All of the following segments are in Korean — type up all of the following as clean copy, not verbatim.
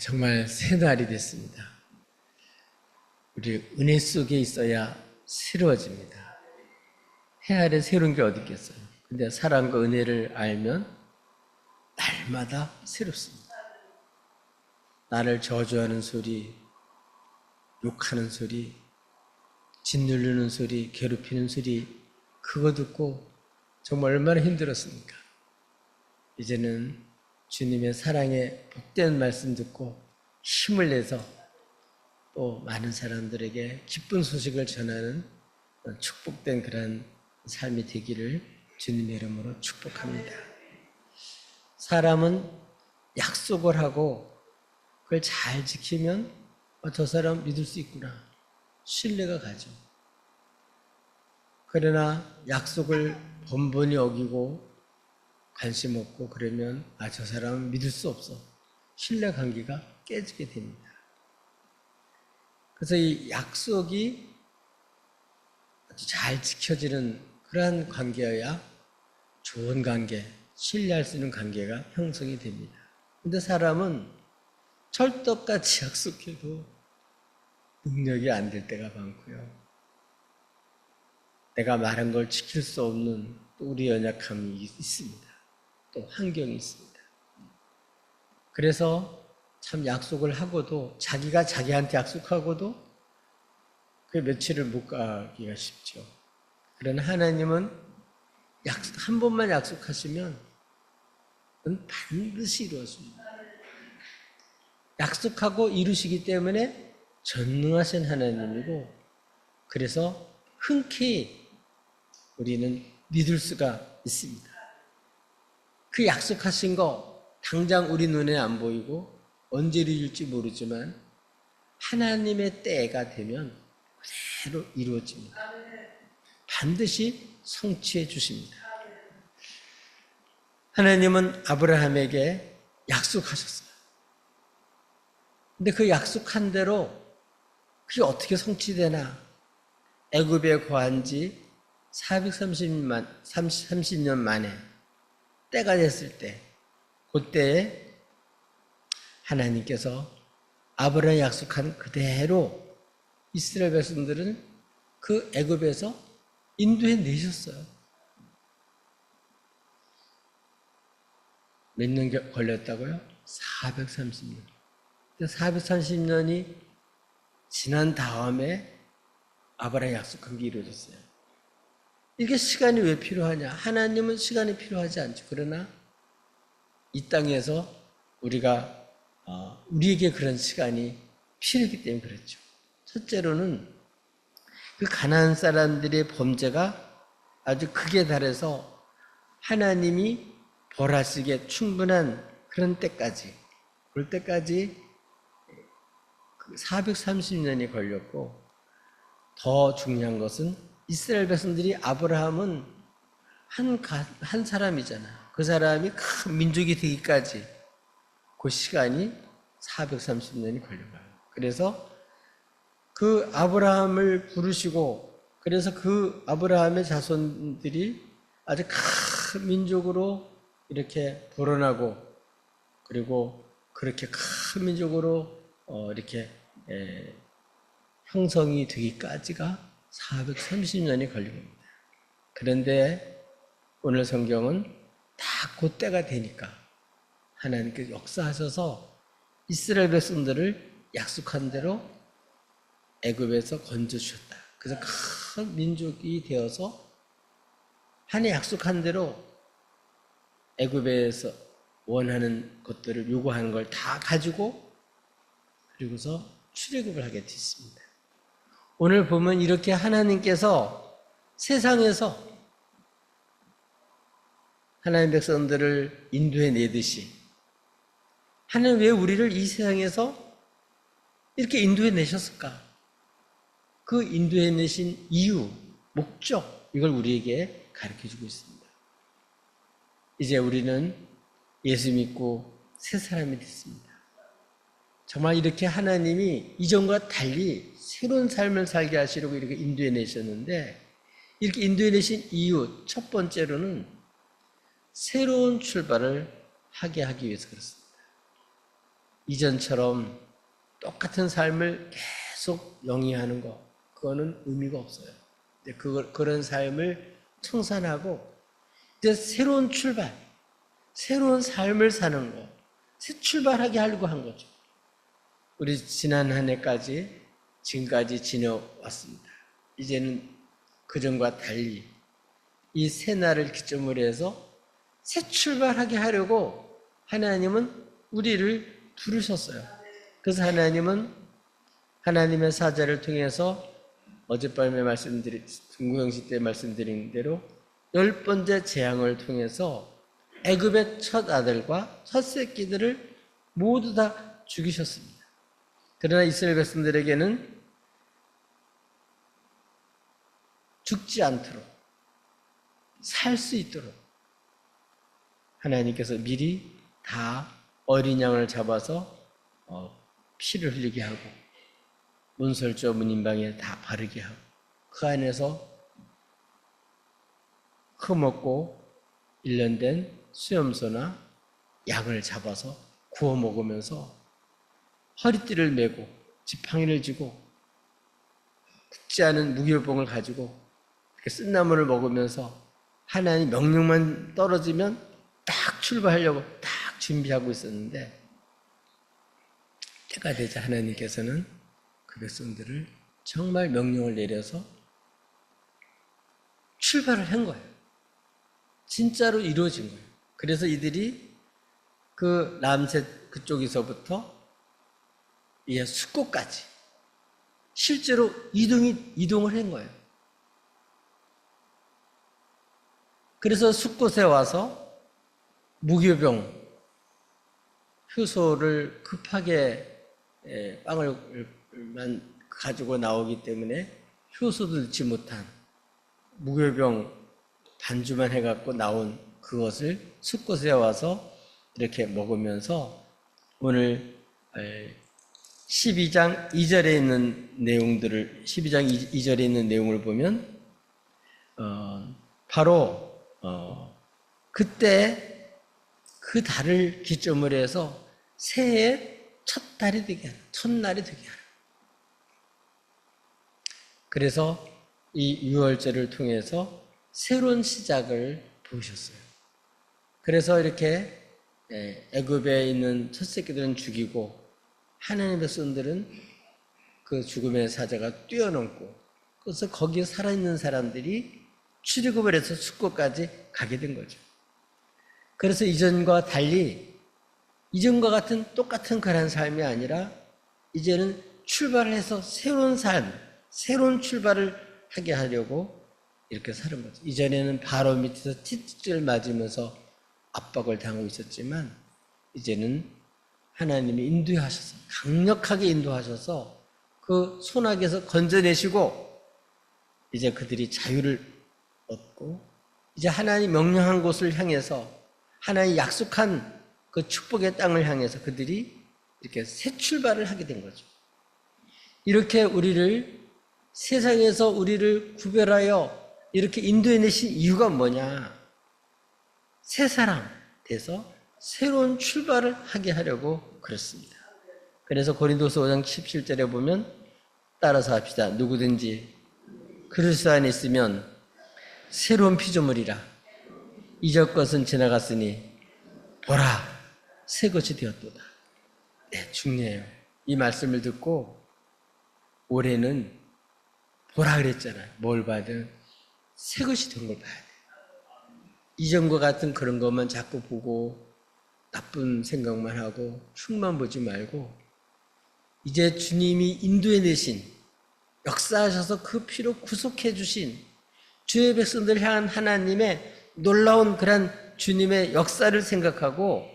정말 새 날이 됐습니다. 우리 은혜 속에 있어야 새로워집니다. 해 아래 새로운 게 어디 있겠어요? 근데 사랑과 은혜를 알면 날마다 새롭습니다. 나를 저주하는 소리, 욕하는 소리, 짓누르는 소리, 괴롭히는 소리, 그거 듣고 정말 얼마나 힘들었습니까? 이제는 주님의 사랑의 복된 말씀 듣고 힘을 내서 또 많은 사람들에게 기쁜 소식을 전하는 축복된 그런 삶이 되기를 주님의 이름으로 축복합니다. 사람은 약속을 하고 그걸 잘 지키면 저 사람 믿을 수 있구나, 신뢰가 가죠. 그러나 약속을 번번이 어기고 관심 없고 그러면 저 사람은 믿을 수 없어, 신뢰관계가 깨지게 됩니다. 그래서 이 약속이 아주 잘 지켜지는 그러한 관계여야 좋은 관계, 신뢰할 수 있는 관계가 형성이 됩니다. 근데 사람은 철떡같이 약속해도 능력이 안 될 때가 많고요. 내가 말한 걸 지킬 수 없는 또 우리 연약함이 있습니다. 또 환경이 있습니다. 그래서 참 약속을 하고도 자기가 자기한테 약속하고도 그 며칠을 못 가기가 쉽죠. 그러나 하나님은 한 번만 약속하시면 반드시 이루어집니다. 약속하고 이루시기 때문에 전능하신 하나님이고, 그래서 흔쾌히 우리는 믿을 수가 있습니다. 그 약속하신 거 당장 우리 눈에 안 보이고 언제 이루어질지 모르지만 하나님의 때가 되면 그대로 이루어집니다. 반드시 성취해 주십니다. 하나님은 아브라함에게 약속하셨어요. 근데 그 약속한 대로 그게 어떻게 성취되나? 애굽에 거한 지 430년 만에 때가 됐을 때, 그때에 하나님께서 아브라함이 약속한 그대로 이스라엘 백성들은 그 애굽에서 인도해 내셨어요. 몇 년 걸렸다고요? 430년. 430년이 지난 다음에 아브라함이 약속한 게 이루어졌어요. 이게 시간이 왜 필요하냐? 하나님은 시간이 필요하지 않죠. 그러나 이 땅에서 우리에게 그런 시간이 필요하기 때문에 그렇죠. 첫째로는 그 가나안 사람들의 범죄가 아주 극에 달해서 하나님이 벌하시기에 충분한 그런 때까지, 그럴 때까지 430년이 걸렸고, 더 중요한 것은 이스라엘 백성들이, 아브라함은 한 사람이잖아. 그 사람이 큰 민족이 되기까지 그 시간이 430년이 걸려가요. 그래서 그 아브라함을 부르시고, 그래서 그 아브라함의 자손들이 아주 큰 민족으로 이렇게 불어나고, 그리고 그렇게 큰 민족으로 이렇게 형성이 되기까지가 430년이 걸립니다. 그런데 오늘 성경은 다 그때가 되니까 하나님께서 역사하셔서 이스라엘 백성들을 약속한 대로 애굽에서 건져주셨다. 그래서 큰 민족이 되어서 하나님 약속한 대로 애굽에서 원하는 것들을 요구하는 걸 다 가지고 그리고서 출애굽을 하게 됐습니다. 오늘 보면 이렇게 하나님께서 세상에서 하나님 백성들을 인도해 내듯이, 하나님 왜 우리를 이 세상에서 이렇게 인도해 내셨을까? 그 인도해 내신 이유, 목적, 이걸 우리에게 가르쳐주고 있습니다. 이제 우리는 예수 믿고 새 사람이 됐습니다. 정말 이렇게 하나님이 이전과 달리 새로운 삶을 살게 하시려고 이렇게 인도해 내셨는데, 이렇게 인도해 내신 이유, 첫 번째로는 새로운 출발을 하게 하기 위해서 그렇습니다. 이전처럼 똑같은 삶을 계속 영위하는 거, 그거는 의미가 없어요. 그런 삶을 청산하고 이제 새로운 출발, 새로운 삶을 사는 거, 새 출발하게 하려고 한 거죠. 우리 지난 한 해까지 지금까지 지내왔습니다. 이제는 그전과 달리 이 새날을 기점으로 해서 새 출발하게 하려고 하나님은 우리를 부르셨어요. 그래서 하나님은 하나님의 사자를 통해서 어젯밤에 중고영시 때 말씀드린 대로 10번째 재앙을 통해서 애굽의 첫 아들과 첫 새끼들을 모두 다 죽이셨습니다. 그러나 이스라엘 백성들에게는 죽지 않도록 살 수 있도록 하나님께서 미리 다 어린 양을 잡아서 피를 흘리게 하고 문설주 문인방에 다 바르게 하고 그 안에서 흠없고 1년 된 수염소나 양을 잡아서 구워 먹으면서 허리띠를 메고 지팡이를 쥐고 굽지 않은 무교병을 가지고 쓴나물을 먹으면서 하나님 명령만 떨어지면 딱 출발하려고 딱 준비하고 있었는데 때가 되자 하나님께서는 그 백성들을 정말 명령을 내려서 출발을 한 거예요. 진짜로 이루어진 거예요. 그래서 이들이 그 람셋 그쪽에서부터 숫곳까지 실제로 이동을 한 거예요. 그래서 숫곳에 와서 무교병 효소를 급하게 빵을만 가지고 나오기 때문에 효소도 넣지 못한 무교병 반주만 해갖고 나온 그것을 숫곳에 와서 이렇게 먹으면서 오늘 12장 2절에 있는 내용들을 12장 2절에 있는 내용을 보면 바로 그때 그 달을 기점으로 해서 새해의 첫 달이 되게 하는, 첫날이 되게 하는. 그래서 이 유월절을 통해서 새로운 시작을 보셨어요. 그래서 이렇게 애굽에 있는 첫 새끼들은 죽이고 하나님의 백성들은 그 죽음의 사자가 뛰어넘고 그래서 거기에 살아있는 사람들이 출애굽을 해서 숫곳까지 가게 된 거죠. 그래서 이전과 달리 이전과 같은 똑같은 그런 삶이 아니라 이제는 출발을 해서 새로운 삶, 새로운 출발을 하게 하려고 이렇게 사는 거죠. 이전에는 바로 밑에서 tit 맞으면서 압박을 당하고 있었지만 이제는 하나님이 인도하셔서 강력하게 인도하셔서 그 소나기에서 건져내시고 이제 그들이 자유를 얻고 이제 하나님 명령한 곳을 향해서 하나님 약속한 그 축복의 땅을 향해서 그들이 이렇게 새 출발을 하게 된 거죠. 이렇게 우리를 세상에서 우리를 구별하여 이렇게 인도해내신 이유가 뭐냐? 새 사람 돼서 새로운 출발을 하게 하려고 그렇습니다. 그래서 고린도서 5장 17절에 보면 따라서 합시다. 누구든지 그리스도 안에 있으면 새로운 피조물이라 이전 것은 지나갔으니 보라 새 것이 되었도다. 네, 중요해요. 이 말씀을 듣고 올해는 보라 그랬잖아요. 뭘 봐든 새 것이 된 걸 봐야 돼요. 이전과 같은 그런 것만 자꾸 보고 나쁜 생각만 하고 흉만 보지 말고 이제 주님이 인도해 내신 역사하셔서 그 피로 구속해 주신 주의 백성들 향한 하나님의 놀라운 그런 주님의 역사를 생각하고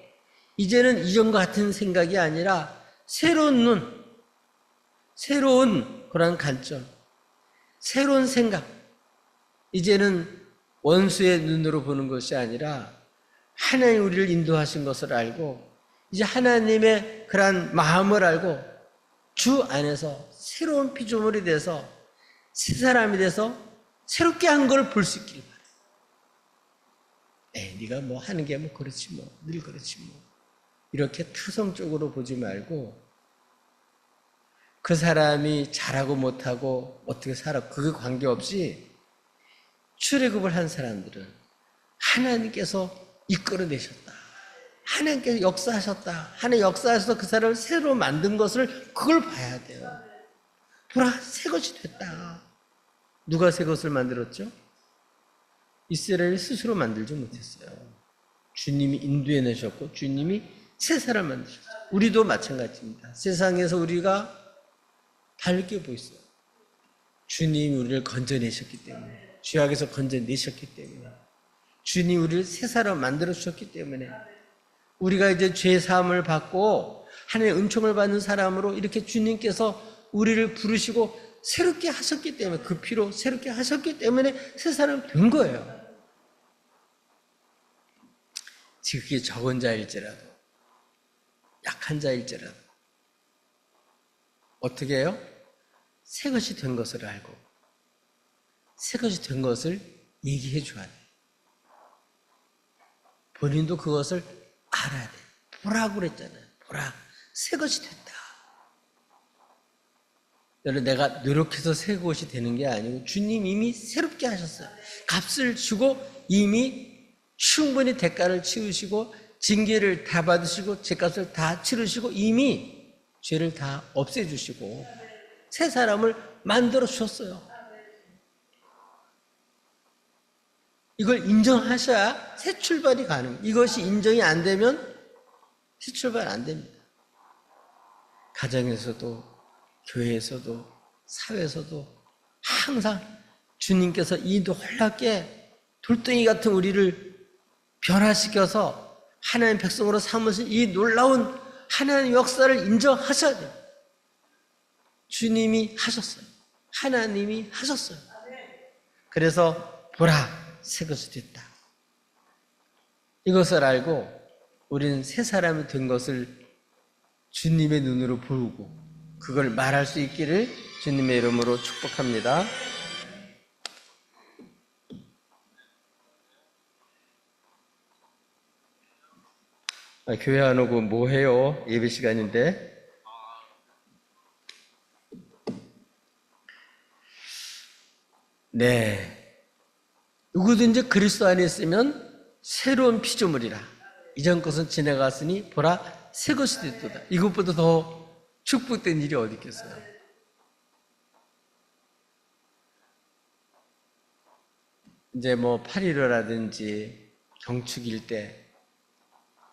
이제는 이전과 같은 생각이 아니라 새로운 눈, 새로운 그런 관점, 새로운 생각, 이제는 원수의 눈으로 보는 것이 아니라 하나님 우리를 인도하신 것을 알고 이제 하나님의 그런 마음을 알고 주 안에서 새로운 피조물이 돼서 새 사람이 돼서 새롭게 한 걸 볼 수 있기를 바래요. 네가 뭐 하는 게 뭐 그렇지 뭐 늘 그렇지 뭐 이렇게 타성적으로 보지 말고 그 사람이 잘하고 못하고 어떻게 살아 그게 관계없이 출애굽을 한 사람들은 하나님께서 이끌어내셨다. 하나님께서 역사하셨다. 하나님 역사하셔서 그 사람을 새로 만든 것을 그걸 봐야 돼요. 보라, 새 것이 됐다. 누가 새 것을 만들었죠? 이스라엘이 스스로 만들지 못했어요. 주님이 인도해내셨고 주님이 새 사람 만드셨어요. 우리도 마찬가지입니다. 세상에서 우리가 밝게 보이세요. 주님이 우리를 건져내셨기 때문에, 죄악에서 건져내셨기 때문에, 주님이 우리를 새 사람 만들어 주셨기 때문에 우리가 이제 죄 사함을 받고 하나님의 은총을 받는 사람으로 이렇게 주님께서 우리를 부르시고 새롭게 하셨기 때문에, 그 피로 새롭게 하셨기 때문에 새 사람 된 거예요. 지금 그게 적은 자일지라도, 약한 자일지라도 어떻게 해요? 새 것이 된 것을 알고 새 것이 된 것을 얘기해 줘야 돼. 본인도 그것을 알아야 돼. 보라고 그랬잖아요. 보라, 새 것이 됐다. 여러분, 내가 노력해서 새 것이 되는 게 아니고 주님 이미 새롭게 하셨어요. 값을 주고 이미 충분히 대가를 치우시고 징계를 다 받으시고 죄값을 다 치르시고 이미 죄를 다 없애주시고 새 사람을 만들어 주셨어요. 이걸 인정하셔야 새 출발이 가능해요. 이것이 인정이 안 되면 새 출발 안 됩니다. 가정에서도 교회에서도 사회에서도 항상 주님께서 이 놀랍게 돌덩이 같은 우리를 변화시켜서 하나님 백성으로 삼으신 이 놀라운 하나님의 역사를 인정하셔야 돼요. 주님이 하셨어요. 하나님이 하셨어요. 그래서 보라, 새 것이 됐다. 이것을 알고 우리는 새 사람이 된 것을 주님의 눈으로 보고 그걸 말할 수 있기를 주님의 이름으로 축복합니다. 교회 안 오고 뭐 해요? 예배 시간인데. 네. 누구든지 그리스도 안에 있으면 새로운 피조물이라. 이전 것은 지나갔으니 보라, 새 것이 됐도다. 이것보다 더 축복된 일이 어디 있겠어요? 이제 뭐 8.15라든지 경축일 때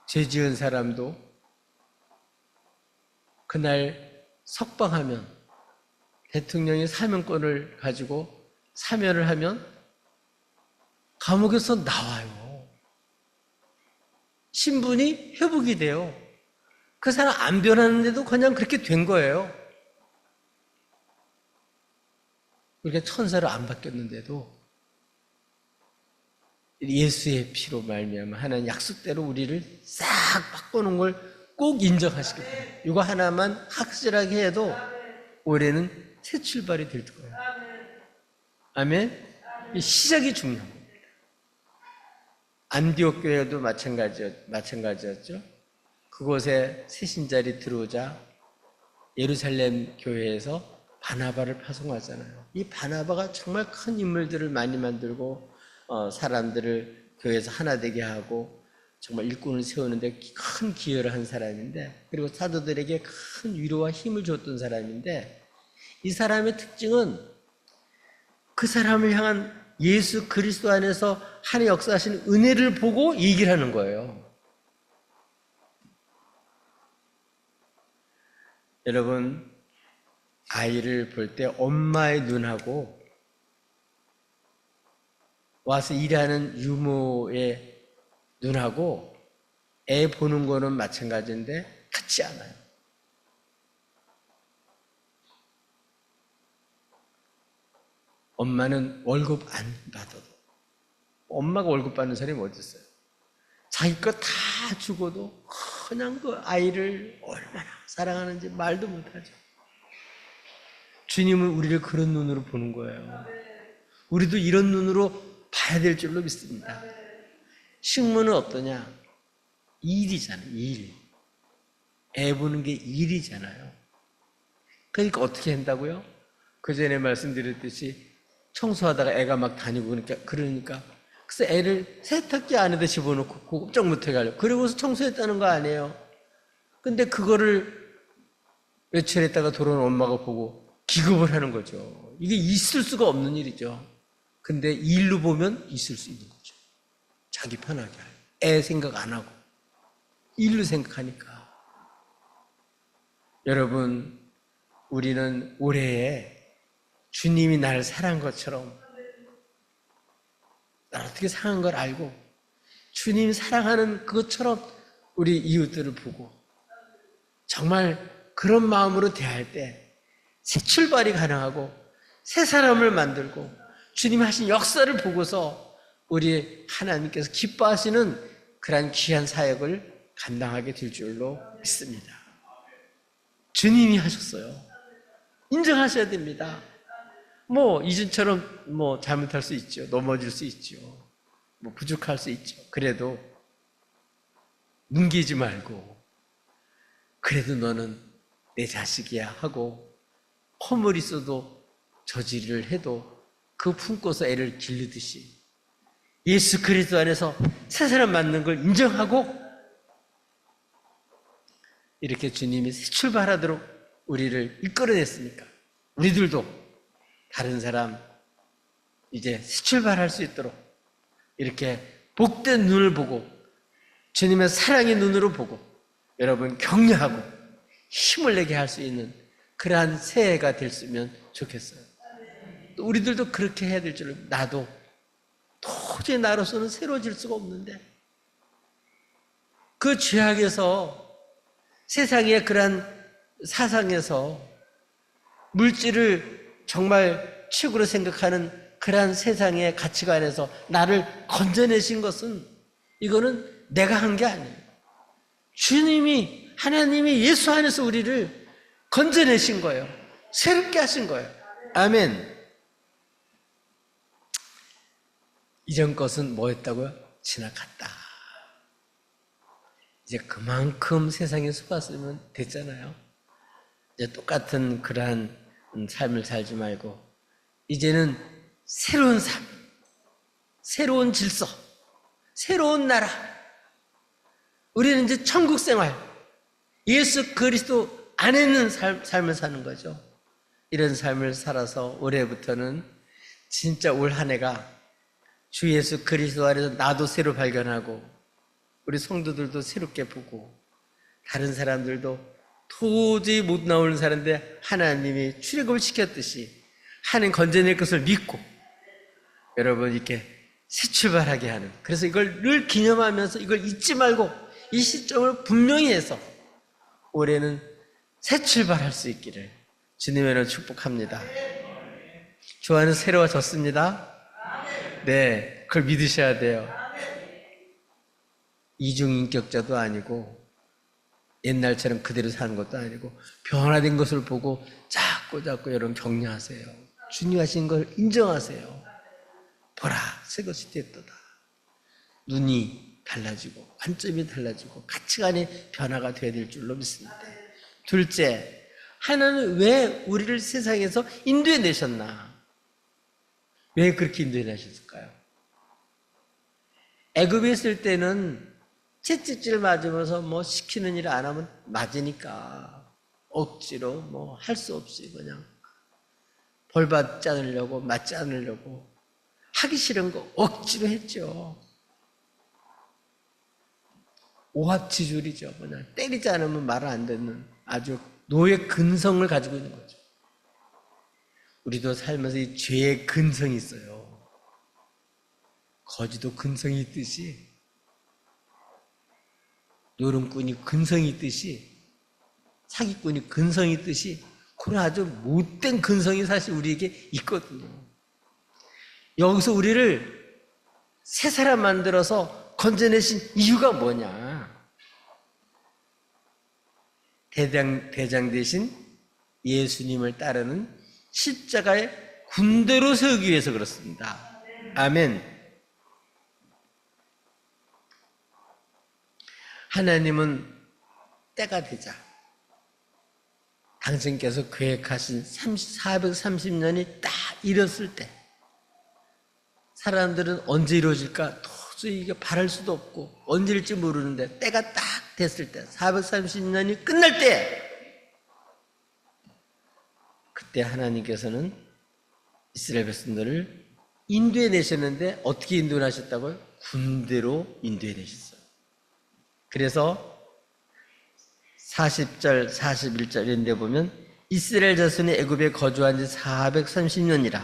죄 지은 사람도 그날 석방하면 대통령이 사면권을 가지고 사면을 하면 감옥에서 나와요. 신분이 회복이 돼요. 그 사람 안 변하는데도 그냥 그렇게 된 거예요. 그렇게 천사로 안 바뀌었는데도 예수의 피로 말미암아 하나님 약속대로 우리를 싹 바꿔놓은 걸 꼭 인정하시겠다. 이거 하나만 확실하게 해도 올해는 새 출발이 될 거예요. 아멘. 시작이 중요한 겁니다. 안디옥 교회도 마찬가지였죠. 그곳에 새신자리 들어오자 예루살렘 교회에서 바나바를 파송하잖아요. 이 바나바가 정말 큰 인물들을 많이 만들고 사람들을 교회에서 하나 되게 하고 정말 일꾼을 세우는데 큰 기여를 한 사람인데, 그리고 사도들에게 큰 위로와 힘을 줬던 사람인데, 이 사람의 특징은 그 사람을 향한 예수 그리스도 안에서 하나님 역사하시는 은혜를 보고 얘기를 하는 거예요. 여러분, 아이를 볼 때 엄마의 눈하고 와서 일하는 유모의 눈하고 애 보는 거는 마찬가지인데 같지 않아요. 엄마는 월급 안 받아도, 엄마가 월급 받는 사람이 어디 있어요? 자기 거 다 주고도 그냥 그 아이를 얼마나 사랑하는지 말도 못하죠. 주님은 우리를 그런 눈으로 보는 거예요. 우리도 이런 눈으로 봐야 될 줄로 믿습니다. 식문은 어떠냐? 일이잖아요. 일. 애 보는 게 일이잖아요. 그러니까 어떻게 한다고요? 그 전에 말씀드렸듯이 청소하다가 애가 막 다니고 그러니까 그래서 애를 세탁기 안에다 집어넣고 꼼짝 못하게 하려고. 그러고서 청소했다는 거 아니에요. 근데 그거를 며칠 있다가 돌아온 엄마가 보고 기겁을 하는 거죠. 이게 있을 수가 없는 일이죠. 근데 일로 보면 있을 수 있는 거죠. 자기 편하게 할. 애 생각 안 하고 일로 생각하니까. 여러분, 우리는 올해에 주님이 나를 사랑한 것처럼 나를 어떻게 사랑한 걸 알고 주님 사랑하는 그것처럼 우리 이웃들을 보고 정말 그런 마음으로 대할 때 새 출발이 가능하고 새 사람을 만들고 주님이 하신 역사를 보고서 우리 하나님께서 기뻐하시는 그러한 귀한 사역을 감당하게 될 줄로 믿습니다. 주님이 하셨어요. 인정하셔야 됩니다. 이전처럼 잘못할 수 있죠. 넘어질 수 있죠. 부족할 수 있죠. 그래도 뭉개지 말고 그래도 너는 내 자식이야 하고 허물이 있어도 저지를 해도 그 품고서 애를 기르듯이 예수 그리스도 안에서 새 사람 맞는 걸 인정하고 이렇게 주님이 새 출발하도록 우리를 이끌어냈으니까 우리들도 다른 사람 이제 새 출발할 수 있도록 이렇게 복된 눈을 보고 주님의 사랑의 눈으로 보고 여러분 격려하고 힘을 내게 할 수 있는 그러한 새해가 됐으면 좋겠어요. 또 우리들도 그렇게 해야 될 줄. 나도 도저히 나로서는 새로워질 수가 없는데 그 죄악에서 세상의 그러한 사상에서 물질을 정말 최고로 생각하는 그러한 세상의 가치관에서 나를 건져내신 것은 이거는 내가 한 게 아니에요. 주님이 하나님이 예수 안에서 우리를 건져내신 거예요. 새롭게 하신 거예요. 아멘. 이전 것은 뭐였다고요? 지나갔다. 이제 그만큼 세상에 속았으면 됐잖아요. 이제 똑같은 그러한 삶을 살지 말고 이제는 새로운 삶, 새로운 질서, 새로운 나라. 우리는 이제 천국 생활, 예수 그리스도 안에 있는 삶을 사는 거죠. 이런 삶을 살아서 올해부터는 진짜 올 한 해가 주 예수 그리스도 안에서 나도 새로 발견하고 우리 성도들도 새롭게 보고 다른 사람들도 도저히 못 나오는 사람인데 하나님이 출애굽을 시켰듯이 하나님 건져낼 것을 믿고 여러분 이렇게 새 출발하게 하는, 그래서 이걸 늘 기념하면서 이걸 잊지 말고 이 시점을 분명히 해서 올해는 새 출발할 수 있기를 주님의 이름으로 축복합니다. 주 안은 새로워졌습니다. 네, 그걸 믿으셔야 돼요. 이중인격자도 아니고 옛날처럼 그대로 사는 것도 아니고 변화된 것을 보고 자꾸 여러분 격려하세요. 주님 하신 걸 인정하세요. 보라, 새 것이 됐도다. 눈이 달라지고 관점이 달라지고 가치관의 변화가 되어야 될 줄로 믿습니다. 둘째, 하나님은 왜 우리를 세상에서 인도해 내셨나? 왜 그렇게 인도해 내셨을까요? 애굽에 있을 때는 채찍질 맞으면서 시키는 일 안 하면 맞으니까 억지로 할 수 없이 그냥 벌 받지 않으려고 맞지 않으려고 하기 싫은 거 억지로 했죠. 오합지졸이죠. 그냥 때리지 않으면 말 안 듣는 아주 노예 근성을 가지고 있는 거죠. 우리도 살면서 이 죄의 근성이 있어요. 거지도 근성이 있듯이 노름꾼이 근성이 있듯이 사기꾼이 근성이 있듯이 그런 아주 못된 근성이 사실 우리에게 있거든요. 여기서 우리를 새 사람 만들어서 건져내신 이유가 뭐냐? 대장 대신 예수님을 따르는 십자가의 군대로 세우기 위해서 그렇습니다. 아멘. 하나님은 때가 되자 당신께서 계획하신 430년이 딱 이뤘을 때 사람들은 언제 이루어질까 도저히 이게 바랄 수도 없고 언제일지 모르는데 때가 딱 됐을 때 430년이 끝날 때 그때 하나님께서는 이스라엘 백성들을 인도해 내셨는데 어떻게 인도해 내셨다고요? 군대로 인도해 내셨어요. 그래서 40절, 41절 이런 데 보면 이스라엘 자손이 애굽에 거주한 지 430년이라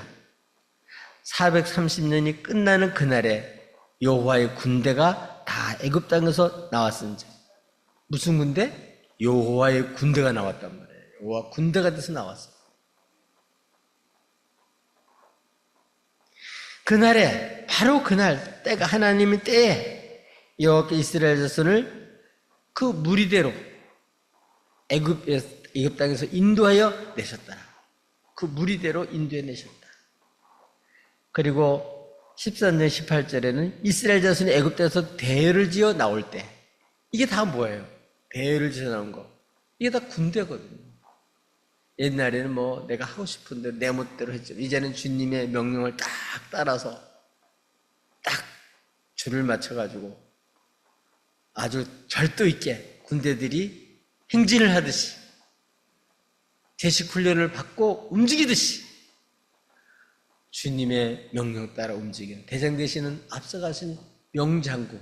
430년이 끝나는 그날에 여호와의 군대가 다 애굽 땅에서 나왔은지 무슨 군대? 여호와의 군대가 나왔단 말이에요. 여호와 군대가 돼서 나왔어요. 그날에 바로 그날 때가 하나님의 때에 여호와께 이스라엘 자손을 그 무리대로 애굽 땅에서 인도하여 내셨다. 그 무리대로 인도해 내셨다. 그리고 13절 18절에는 이스라엘 자손이 애굽 땅에서 대열을 지어 나올 때 이게 다 뭐예요? 대열을 지어 나온 거. 이게 다 군대거든요. 옛날에는 뭐 내가 하고 싶은 대로 내 멋대로 했죠. 이제는 주님의 명령을 딱 따라서 딱 줄을 맞춰가지고 아주 절도 있게 군대들이 행진을 하듯이 제식 훈련을 받고 움직이듯이 주님의 명령 따라 움직이는 대장 되시는 앞서가신 명장군,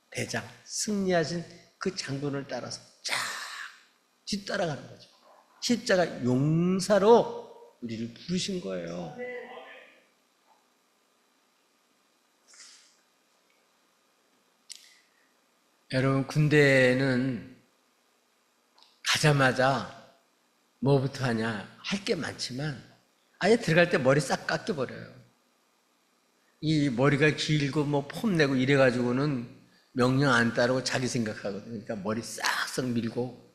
대장, 승리하신 그 장군을 따라서 쫙 뒤따라가는 거죠. 십자가 용사로 우리를 부르신 거예요. 여러분, 군대는 가자마자 뭐부터 하냐 할 게 많지만 아예 들어갈 때 머리 싹 깎여버려요. 이 머리가 길고 뭐 폼내고 이래가지고는 명령 안 따르고 자기 생각하거든요. 그러니까 머리 싹싹 밀고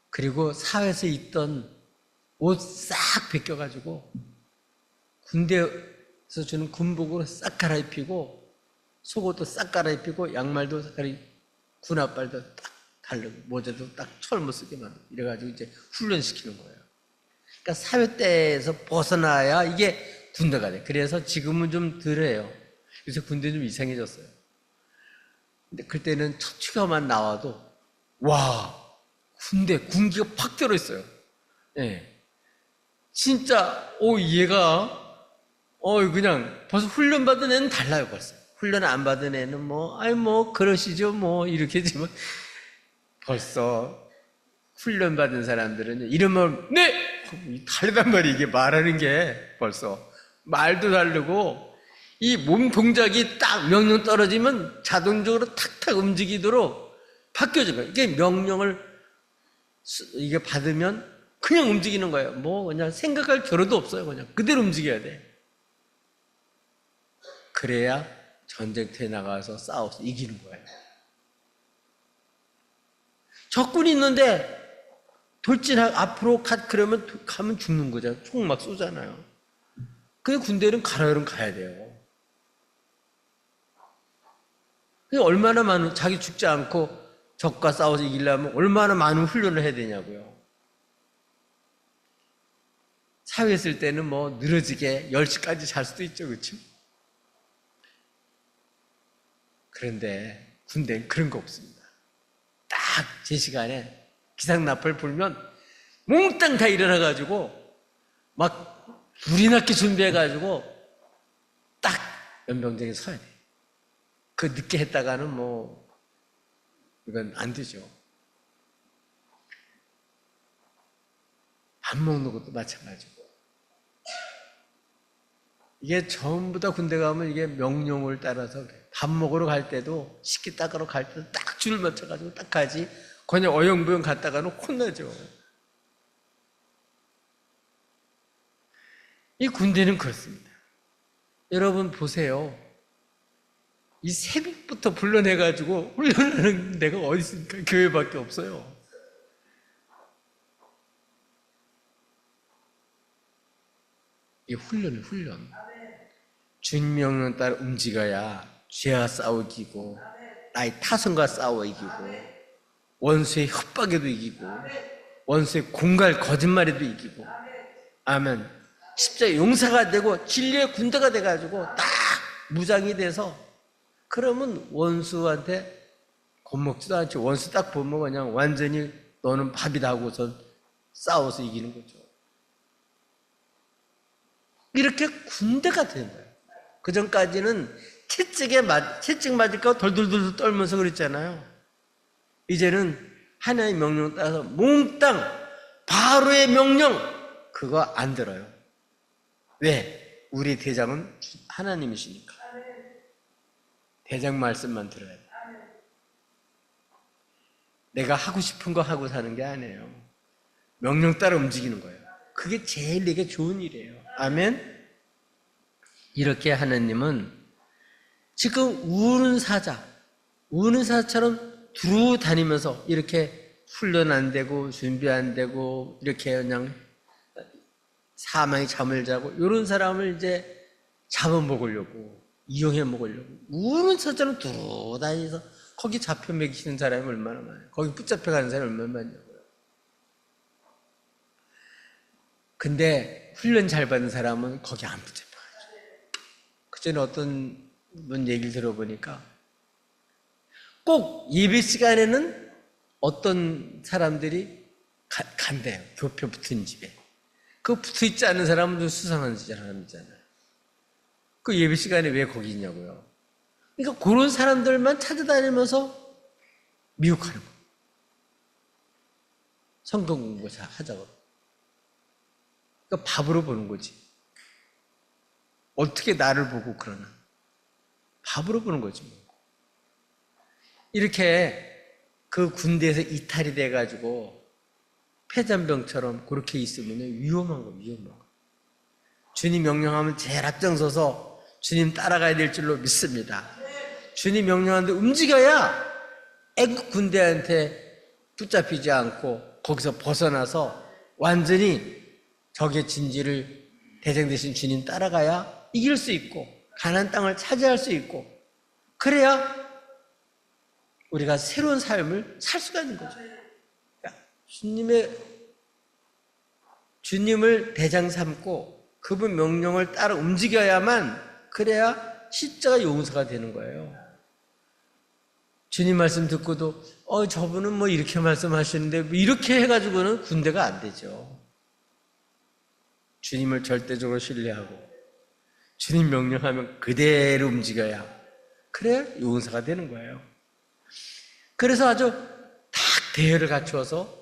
그리고 사회에서 있던 옷 싹 벗겨가지고 군대에서 주는 군복으로 싹 갈아입히고 속옷도 싹 갈아입히고 양말도 싹 갈아입히고 군합발도 딱 달르고 모자도 딱 철못 쓰게 만들고 이래가지고 이제 훈련시키는 거예요. 그러니까 사회대에서 벗어나야 이게 군대가 돼. 그래서 지금은 좀 덜해요. 그래서 군대 좀 이상해졌어요. 근데 그때는 첫 휴가만 나와도 와 군대 군기가 팍 들어있어요. 예. 진짜 얘가 그냥 벌써 훈련 받은 애는 달라요. 벌써 훈련 안 받은 애는 뭐 그러시죠 뭐 이렇게 했지만 벌써 훈련 받은 사람들은 이러면 네 다르단 말이에요. 이게 말하는 게 벌써 말도 다르고 이 몸 동작이 딱 명령 떨어지면 자동적으로 탁탁 움직이도록 바뀌어져요. 이게 명령을 이게 받으면 그냥 움직이는 거예요. 뭐 그냥 생각할 겨를도 없어요. 그냥 그대로 움직여야 돼. 그래야 전쟁터에 나가서 싸워서 이기는 거예요. 적군이 있는데 돌진하고 앞으로 그러면 가면 죽는 거잖아요. 총 막 쏘잖아요. 그 군대는 가라면 가야 돼요. 얼마나 많은 자기 죽지 않고 적과 싸워서 이기려면 얼마나 많은 훈련을 해야 되냐고요. 사회에 있을 때는 뭐 늘어지게 10시까지 잘 수도 있죠. 그렇죠? 그런데 군대는 그런 거 없습니다. 딱 제 시간에 기상나팔 불면 몽땅 다 일어나가지고 막 불이 났게 준비해가지고 딱 연병장에 서야 돼. 그 늦게 했다가는 뭐 이건 안 되죠. 밥 먹는 것도 마찬가지고 이게 전부 다 군대 가면 이게 명령을 따라서 그래. 밥 먹으러 갈 때도 식기 닦으러 갈 때도 딱 줄 맞춰가지고 딱 가지 그냥 어영부영 갔다가는 혼나죠. 이 군대는 그렇습니다. 여러분 보세요. 이 새벽부터 불러내가지고 훈련하는 데가 어디 있습니까? 교회밖에 없어요. 이 훈련. 주님 명령 따라 움직여야 죄와 싸워 이기고 나의 타성과 싸워 이기고 원수의 협박에도 이기고 원수의 공갈 거짓말에도 이기고, 아멘. 십자가 용사가 되고 진리의 군대가 돼가지고 딱 무장이 돼서, 그러면 원수한테 겁먹지도 않지. 원수 딱 보면 그냥 완전히 너는 밥이다 하고선 싸워서 이기는 거죠. 이렇게 군대가 된 거예요. 그 전까지는 채찍 맞을까 덜덜덜 떨면서 그랬잖아요. 이제는 하나님의 명령 따라서 몽땅 바로의 명령 그거 안 들어요. 왜? 우리 대장은 하나님이시니까. 대장 말씀만 들어야 돼. 내가 하고 싶은 거 하고 사는 게 아니에요. 명령 따라 움직이는 거예요. 그게 제일 내게 좋은 일이에요. 아멘? 이렇게 하나님은 지금 우는 사자처럼 두루 다니면서 이렇게 훈련 안 되고 준비 안 되고 이렇게 그냥 사망의 잠을 자고 이런 사람을 이제 잡아먹으려고, 이용해 먹으려고 우는 사자처럼 두루 다니면서 거기 잡혀 먹이시는 사람이 얼마나 많아요. 거기 붙잡혀가는 사람이 얼마나 많냐고요. 근데 훈련 잘 받은 사람은 거기 안 붙잡혀가죠. 그전에 어떤 분 얘기를 들어보니까 꼭 예배 시간에는 어떤 사람들이 간대요. 교표 붙은 집에. 그 붙어있지 않은 사람은 좀 수상한 사람이잖아요. 그 예배 시간에 왜 거기 있냐고요. 그러니까 그런 사람들만 찾아다니면서 미혹하는 거예요. 성경 공부 하자고. 그러니까 밥으로 보는 거지. 어떻게 나를 보고 그러나. 밥으로 보는 거지 뭐. 이렇게 그 군대에서 이탈이 돼가지고 폐잔병처럼 그렇게 있으면 위험한 거, 위험한 거. 주님 명령하면 제일 앞장서서 주님 따라가야 될 줄로 믿습니다. 주님 명령하는데 움직여야 애국 군대한테 붙잡히지 않고 거기서 벗어나서 완전히 적의 진지를 대장 되신 주님 따라가야 이길 수 있고 가나안 땅을 차지할 수 있고, 그래야 우리가 새로운 삶을 살 수가 있는 거죠. 주님을 대장 삼고 그분 명령을 따라 움직여야만, 그래야 십자가 용사가 되는 거예요. 주님 말씀 듣고도 저분은 뭐 이렇게 말씀하시는데 뭐 이렇게 해가지고는 군대가 안 되죠. 주님을 절대적으로 신뢰하고 주님 명령하면 그대로 움직여야, 그래야 용사가 되는 거예요. 그래서 아주 딱 대열을 갖추어서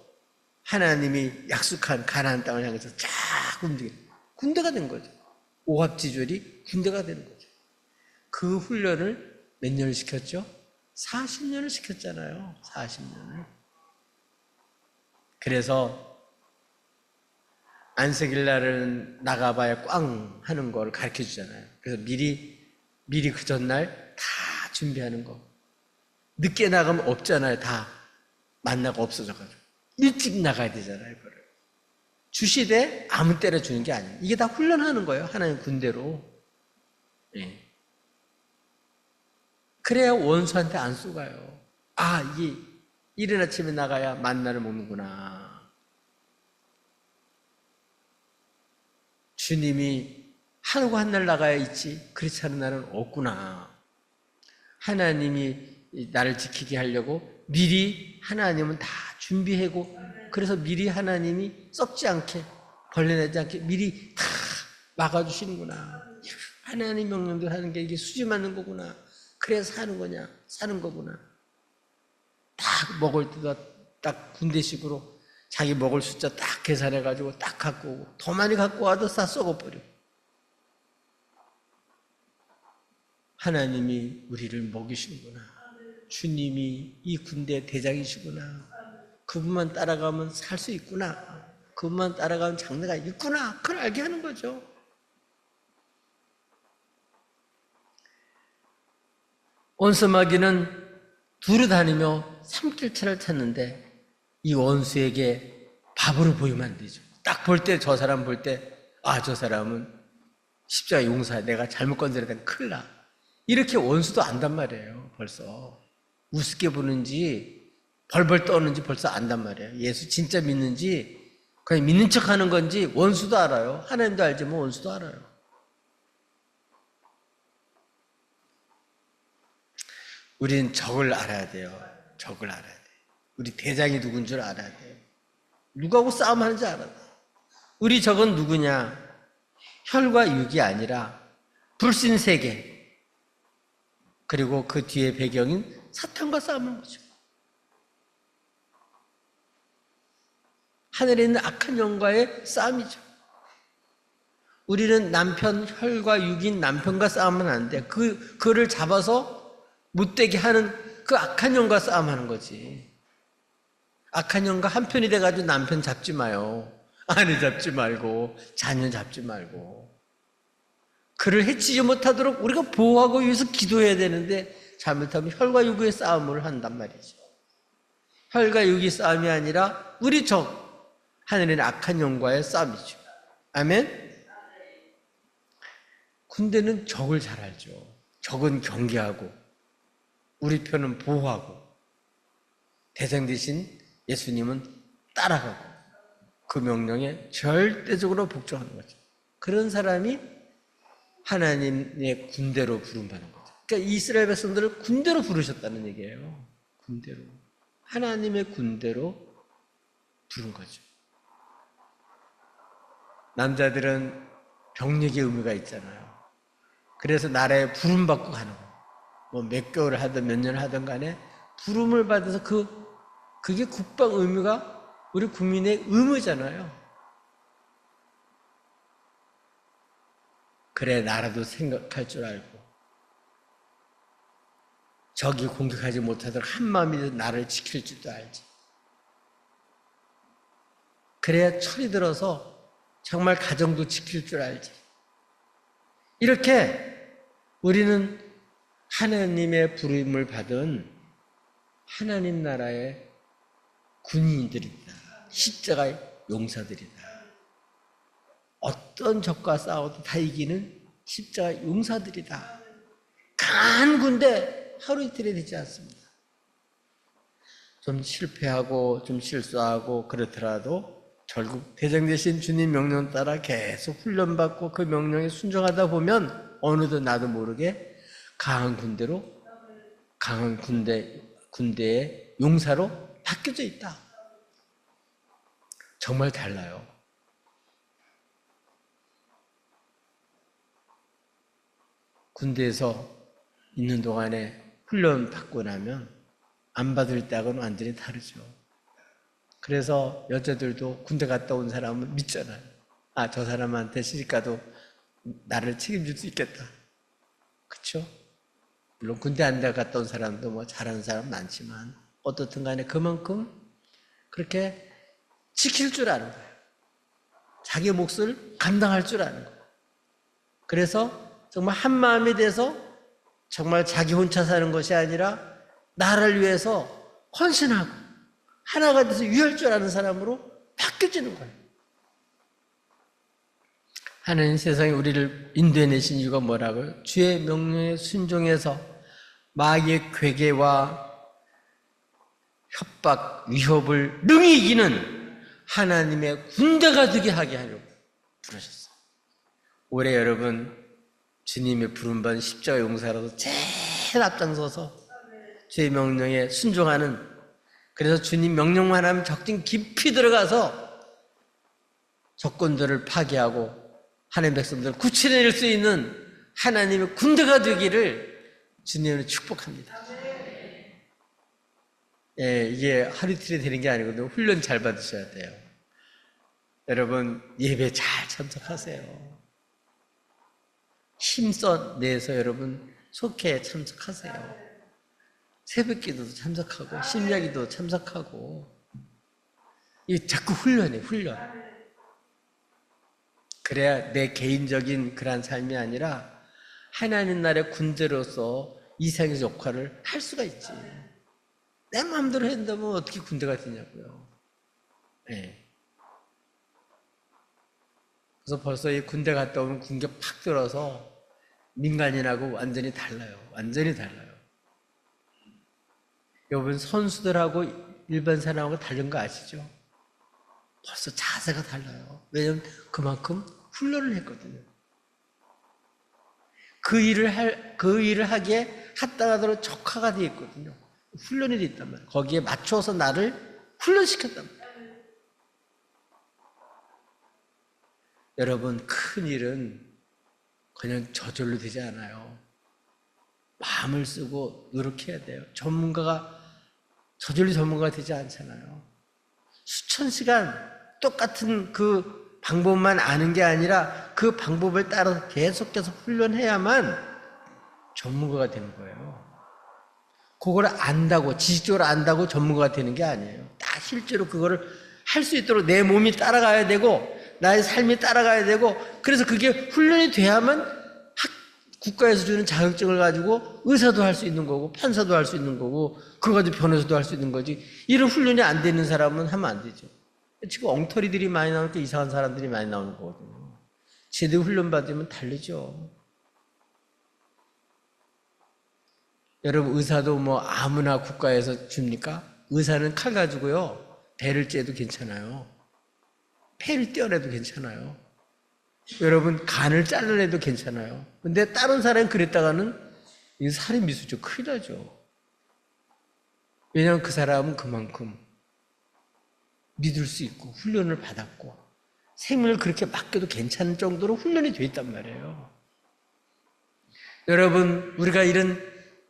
하나님이 약속한 가나안 땅을 향해서 쫙 움직이는 군대가 된 거죠. 오합지졸이 군대가 되는 거죠. 그 훈련을 몇 년을 시켰죠? 40년을 시켰잖아요. 40년을. 그래서 안식일 날은 나가봐야 꽝 하는 걸 가르쳐 주잖아요. 그래서 미리 그 전날 다 준비하는 거. 늦게 나가면 없잖아요. 다 만나고 없어져가지고. 일찍 나가야 되잖아요. 그거를. 주시되 아무 때나 주는 게 아니에요. 이게 다 훈련하는 거예요. 하나님 군대로. 예. 그래야 원수한테 안 쏘가요. 이게 이른 아침에 나가야 만나를 먹는구나. 주님이 하루고 한 날 나가야 있지 그렇지 않은 날은 없구나. 하나님이 나를 지키게 하려고 미리 하나님은 다 준비하고, 그래서 미리 하나님이 썩지 않게 벌레나지 않게 미리 다 막아주시는구나. 하나님 명령대로 하는 게 이게 수지 맞는 거구나. 그래서 사는 거구나. 딱 먹을 때도 딱 군대식으로 자기 먹을 숫자 딱 계산해가지고 딱 갖고 오고, 더 많이 갖고 와도 다 썩어버려. 하나님이 우리를 먹이시는구나. 주님이 이 군대 대장이시구나. 그분만 따라가면 살 수 있구나. 그분만 따라가면 장래가 있구나. 그걸 알게 하는 거죠. 원수마귀는 두루 다니며 삼킬차를 찾는데 이 원수에게 밥으로 보이면 안 되죠. 딱 볼 때, 저 사람 볼 때, 저 사람은 십자가 용사야. 내가 잘못 건드려야 큰일 나. 이렇게 원수도 안단 말이에요. 벌써 우습게 보는지 벌벌 떠는지 벌써 안단 말이에요. 예수 진짜 믿는지 그냥 믿는 척 하는 건지 원수도 알아요. 하나님도 알지만 원수도 알아요. 우린 적을 알아야 돼요. 적을 알아야 돼요. 우리 대장이 누군 줄 알아야 돼요. 누구하고 싸움하는지 알아야 돼요. 우리 적은 누구냐? 혈과 육이 아니라 불신 세계, 그리고 그 뒤에 배경인 사탄과 싸우는 거죠. 하늘에 있는 악한 영과의 싸움이죠. 우리는 남편, 혈과 육인 남편과 싸우면 안 돼. 그를 잡아서 못되게 하는 그 악한 영과 싸움하는 거지. 악한 영과 한편이 돼가지고 남편 잡지 마요. 아내 잡지 말고 자녀 잡지 말고. 그를 해치지 못하도록 우리가 보호하고 위해서 기도해야 되는데 잘못하면 혈과 육의 싸움을 한단 말이죠. 혈과 육의 싸움이 아니라 우리 적, 하늘에 있는 악한 영과의 싸움이죠. 아멘? 군대는 적을 잘 알죠. 적은 경계하고 우리 편은 보호하고 대장 대신 예수님은 따라가고 그 명령에 절대적으로 복종하는 거죠. 그런 사람이 하나님의 군대로 부름받는 거죠. 그러니까 이스라엘 백성들을 군대로 부르셨다는 얘기예요. 군대로. 하나님의 군대로 부른 거죠. 남자들은 병력의 의무가 있잖아요. 그래서 나라에 부름받고 가는 거예요. 뭐 몇 개월을 하든 몇 년을 하든 간에 부름을 받아서 그게 국방 의무가 우리 국민의 의무잖아요. 그래, 나라도 생각할 줄 알고 적이 공격하지 못하도록 한마음이 나를 지킬 줄도 알지. 그래야 철이 들어서 정말 가정도 지킬 줄 알지. 이렇게 우리는 하나님의 부름을 받은 하나님 나라의 군인들이다. 십자가의 용사들이다. 어떤 적과 싸워도 다 이기는 십자가 용사들이다. 강한 군대 하루 이틀이 되지 않습니다. 좀 실패하고 좀 실수하고 그렇더라도 결국 대장 되신 주님 명령 따라 계속 훈련받고 그 명령에 순종하다 보면 어느덧 나도 모르게 강한 군대의 용사로 바뀌어져 있다. 정말 달라요. 군대에서 있는 동안에 훈련 받고 나면 안 받을 때하고는 완전히 다르죠. 그래서 여자들도 군대 갔다 온 사람은 믿잖아요. 아, 저 사람한테 시집가도 나를 책임질 수 있겠다. 그렇죠? 물론 군대 안 갔다 온 사람도 뭐 잘하는 사람 많지만 어떻든 간에 그만큼 그렇게 지킬 줄 아는 거예요. 자기 몫을 감당할 줄 아는 거예요. 그래서 정말 한 마음이 돼서 정말 자기 혼자 사는 것이 아니라 나라를 위해서 헌신하고 하나가 돼서 위할 줄 아는 사람으로 바뀌어지는 거예요. 하나님 세상에 우리를 인도해내신 이유가 뭐라고요? 주의 명령에 순종해서 마귀의 괴계와 협박, 위협을 능히 이기는 하나님의 군대가 되게 하게 하려고 부르셨어요. 올해 여러분 주님의 부름받은 십자가 용사라도 제일 앞장서서 주의 명령에 순종하는, 그래서 주님 명령만 하면 적진 깊이 들어가서 적군들을 파괴하고 하나님 백성들을 구출해낼 수 있는 하나님의 군대가 되기를 주님을 축복합니다. 예, 이게 하루 이틀이 되는 게 아니거든요. 훈련 잘 받으셔야 돼요. 여러분 예배 잘 참석하세요. 힘써 내서 여러분 속회에 참석하세요. 새벽기도도 참석하고 심야기도 참석하고, 이 자꾸 훈련해, 훈련. 그래야 내 개인적인 그런 삶이 아니라 하나님 나라의 군대로서 이 세상의 역할을 할 수가 있지. 내 마음대로 한다면 어떻게 군대가 되냐고요. 네. 그래서 벌써 이 군대 갔다 오면 군격 팍 들어서 민간인하고 완전히 달라요. 완전히 달라요. 여러분 선수들하고 일반 사람하고 다른 거 아시죠? 벌써 자세가 달라요. 왜냐하면 그만큼 훈련을 했거든요. 그 일을 하기에 합당하도록 적화가 되어 있거든요. 훈련이 되어 있단 말이에요. 거기에 맞춰서 나를 훈련시켰단 말이에요. 여러분, 큰 일은 그냥 저절로 되지 않아요. 마음을 쓰고 노력해야 돼요. 저절로 전문가가 되지 않잖아요. 수천 시간 똑같은 그 방법만 아는 게 아니라 그 방법을 따라서 계속해서 훈련해야만 전문가가 되는 거예요. 그걸 안다고, 지식적으로 안다고 전문가가 되는 게 아니에요. 딱 실제로 그거를 할 수 있도록 내 몸이 따라가야 되고, 나의 삶이 따라가야 되고, 그래서 그게 훈련이 돼야만 국가에서 주는 자격증을 가지고 의사도 할 수 있는 거고, 판사도 할 수 있는 거고, 그거 가지고 변호사도 할 수 있는 거지. 이런 훈련이 안 되는 사람은 하면 안 되죠. 지금 엉터리들이 많이 나오니까 이상한 사람들이 많이 나오는 거거든요. 제대로 훈련 받으면 다르죠. 여러분, 의사도 뭐 아무나 국가에서 줍니까? 의사는 칼 가지고요, 배를 째도 괜찮아요. 폐를 떼어내도 괜찮아요. 여러분, 간을 잘라내도 괜찮아요. 근데 다른 사람이 그랬다가는 이거 살인 미수죠. 큰일 나죠. 왜냐하면 그 사람은 그만큼 믿을 수 있고 훈련을 받았고 생명을 그렇게 맡겨도 괜찮은 정도로 훈련이 돼 있단 말이에요. 여러분, 우리가 이런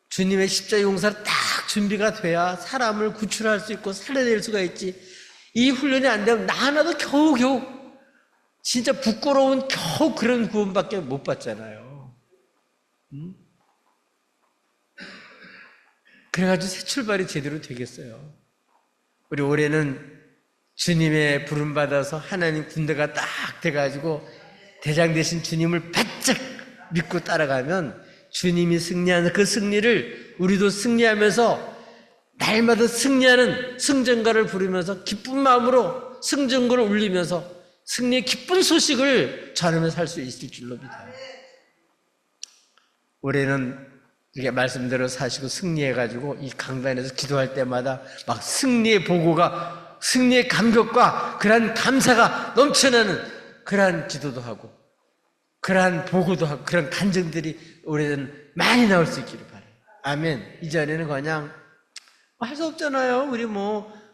주님의 십자가 용사로 딱 준비가 돼야 사람을 구출할 수 있고 살려낼 수가 있지. 이 훈련이 안 되면 나 하나도 겨우겨우, 진짜 부끄러운 겨우 그런 구원밖에 못 받잖아요. 그래가지고 새 출발이 제대로 되겠어요. 우리 올해는 주님의 부름받아서 하나님 군대가 딱 돼가지고 대장 되신 주님을 바짝 믿고 따라가면 주님이 승리하는 그 승리를 우리도 승리하면서 날마다 승리하는 승전가를 부르면서 기쁜 마음으로 승전가를 울리면서 승리의 기쁜 소식을 전하며 살 수 있을 줄로 믿어요. 올해는 이렇게 말씀대로 사시고 승리해가지고 이 강단에서 기도할 때마다 막 승리의 보고가, 승리의 감격과 그러한 감사가 넘쳐나는 그러한 기도도 하고 그러한 보고도 하고 그런 간증들이 올해는 많이 나올 수 있기를 바라요. 아멘. 이전에는 그냥 할 수 없잖아요. 우리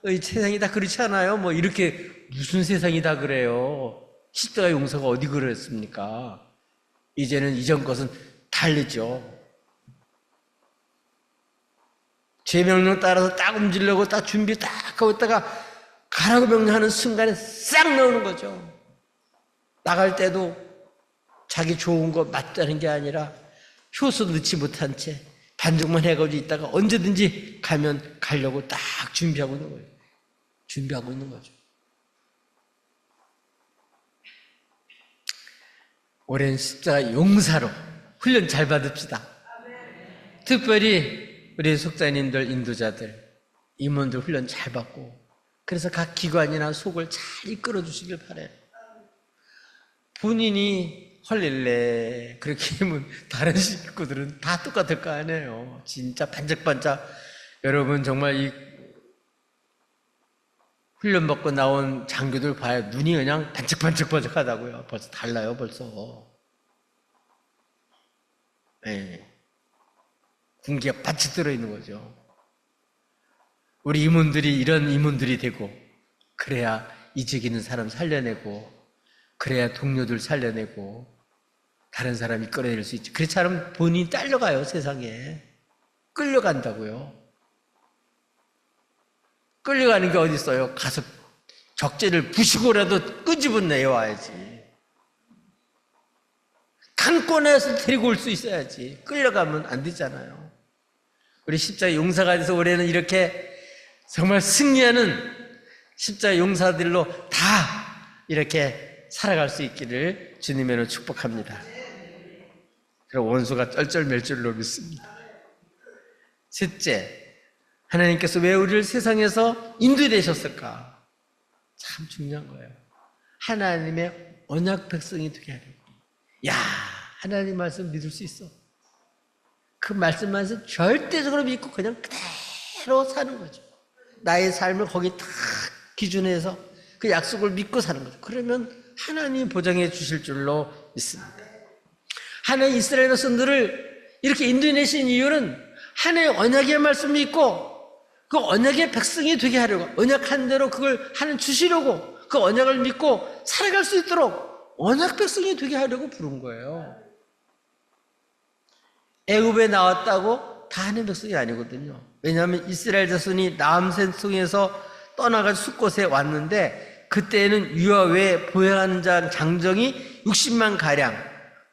이 세상이 다 그렇지 않아요. 이렇게 무슨 세상이 다 그래요. 십자가 용서가 어디 그랬습니까? 이제는 이전 것은 다르죠. 죄 명령 따라서 딱 움직이려고 딱 준비 딱 하고 있다가 가라고 명령하는 순간에 싹 나오는 거죠. 나갈 때도 자기 좋은 거 맞다는 게 아니라 효소 넣지 못한 채 반죽만 해가지고 있다가 언제든지 가려고 딱 준비하고 있는 거예요. 준비하고 있는 거죠. 올해는 십자가 용사로 훈련 잘 받읍시다. 특별히 우리 속자님들, 인도자들, 임원들 훈련 잘 받고 그래서 각 기관이나 속을 잘 이끌어 주시길 바라요. 본인이 헐렐레 그렇게 하면 다른 식구들은 다 똑같을 거 아니에요. 진짜 반짝반짝. 여러분 정말 이 훈련 받고 나온 장교들 봐요. 눈이 그냥 반짝반짝반짝하다고요. 벌써 달라요, 벌써. 네. 군기가 바짝 들어있는 거죠. 우리 임원들이 이런 임원들이 되고 그래야 이직 있는 사람 살려내고 그래야 동료들 살려내고 다른 사람이 끌어낼 수 있지. 그렇지 않으면 본인이 딸려가요, 세상에. 끌려간다고요. 끌려가는 게 어디 있어요? 가서 적재를 부시고라도 끄집어내어 와야지. 강권해서 데리고 올 수 있어야지. 끌려가면 안 되잖아요. 우리 십자가 용사가 돼서 올해는 이렇게 정말 승리하는 십자가 용사들로 다 이렇게 살아갈 수 있기를 주님으로 축복합니다. 그리고 원수가 쩔쩔멜쩔로 믿습니다. 셋째, 하나님께서 왜 우리를 세상에서 인도되셨을까? 참 중요한 거예요. 하나님의 언약 백성이 되게 하려고. 야, 하나님 말씀 믿을 수 있어. 그 말씀만서 절대적으로 믿고 그냥 그대로 사는 거죠. 나의 삶을 거기 딱 기준해서 그 약속을 믿고 사는 거죠. 그러면 하나님이 보장해 주실 줄로 믿습니다. 하나님 이스라엘 백성들을 이렇게 인도해내신 이유는 하나님의 언약의 말씀을 믿고 그 언약의 백성이 되게 하려고, 언약한 대로 그걸 하나님 주시려고, 그 언약을 믿고 살아갈 수 있도록 언약 백성이 되게 하려고 부른 거예요. 애굽에 나왔다고 다 하나님 백성이 아니거든요. 왜냐하면 이스라엘 자손이 남센송에서 떠나가지고 숫곳에 왔는데 그때는 유아 외에 보행하는 자 장정이 60만 가량,